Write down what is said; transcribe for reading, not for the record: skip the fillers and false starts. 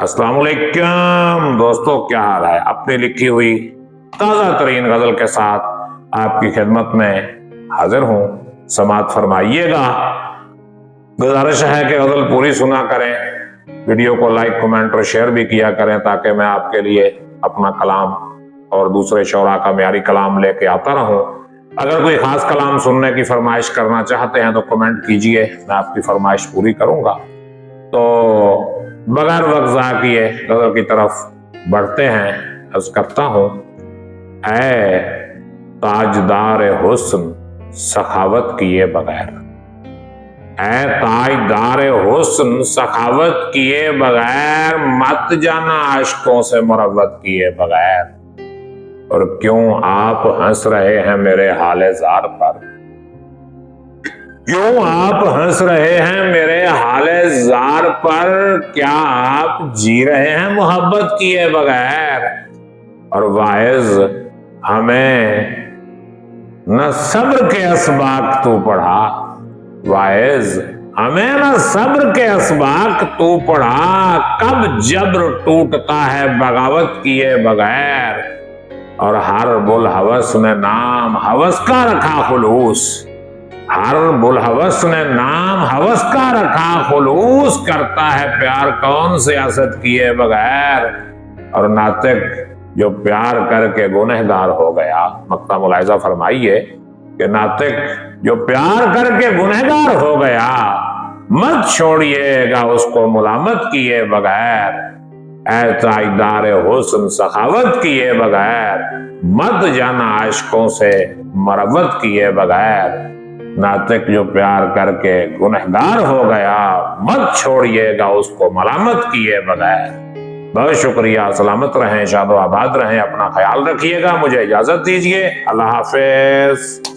अस्सलाम वालेकुम दोस्तों, क्या हाल है। अपनी लिखी हुई ताज़ा तरीन गजल के साथ आपकी खिदमत में हाजिर हूँ। समाअत फरमाइएगा। गुजारिश है कि गजल पूरी सुना करें, वीडियो को लाइक कमेंट और शेयर भी किया करें ताकि मैं आपके लिए अपना कलाम और दूसरे शोरा का म्यारी कलाम लेके आता रहूं। अगर कोई खास कलाम सुनने की फरमाइश करना चाहते हैं तो कमेंट कीजिए, मैं आपकी फरमाइश पूरी करूंगा। तो बगैर वक्त ज़ाया किए गजल की तरफ बढ़ते हैं। अर्ज करता हूं, ऐ ताजदार हुस्न सखावत किए बगैर, ऐ ताजदार हुस्न सखावत किए बगैर, मत जाना आशिकों से मुरव्वत किए बगैर। और क्यों आप हंस रहे हैं मेरे हाले ज़ार पर, क्यों आप हंस रहे हैं मेरे हाले ज़ार पर, क्या आप जी रहे हैं मोहब्बत किए बगैर। और वाइज हमें न सब्र के असबाक तू पढ़ा, वाइज हमें न सब्र के असबाक तू पढ़ा, कब जब्र टूटता है बगावत किए बगैर। और हर बुल हवस ने नाम हवस का रखा खुलूस, हर बुल हवस ने नाम हवस का रखा खुलूस, करता है प्यार कौन सियासत किए बगैर। और नातिक जो प्यार करके गुनहगार हो गया, मक्ता मुलाहिजा फरमाइए कि नातिक जो प्यार करके गुनहगार हो गया, मत छोड़िएगा उसको मुलामत किए बगैर। ऐ ताजदार हुस्न सखावत किए बगैर, मत जाना आशिकों से मरवत किए बगैर। नातिक जो प्यार करके गुनहगार हो गया, मत छोड़िएगा उसको मलामत किए बगैर। बहुत शुक्रिया। सलामत रहें, शादो आबाद रहें, अपना ख्याल रखिएगा। मुझे इजाजत दीजिए। अल्लाह हाफिज।